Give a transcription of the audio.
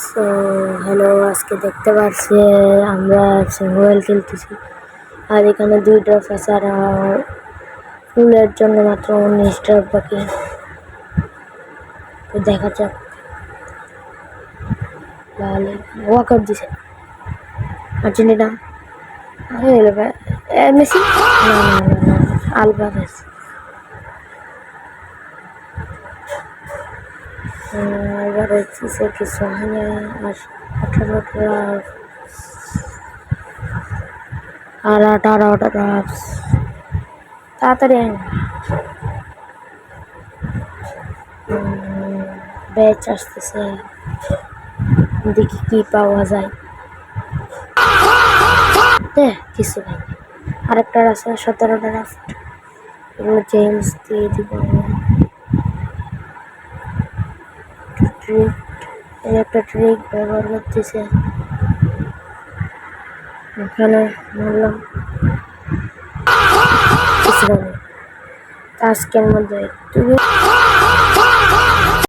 So hello, আজকে দেখতে পাচ্ছি আমরা মোবাইল খেলতেছি আর এখানে 2 ড্রপ আছে আর ফুলের জন্য মাত্র 19 ড্রপ বাকি। তো দেখা যাক। তাহলে ওয়াকআউট দিছে আর্জেন্টিনা। হলো মেসি, না না না না, আলভারেজ। আলভারেজ দিছে কিছু হয়নি। আর 18টা ড্রপস তাড়াতাড়ি আয়। ব্যাচ আসতেছে, দেখি কি পাওয়া যায়। কিছু নেই। আরেকটা আছে 17টা রাফট, এগুলো জেমস দিয়ে দিব। ট্রিক, একটা ট্রিক ব্যবহার করতেছে এখানে। বললাম কিছু নেই। আজকের মধ্যে একটু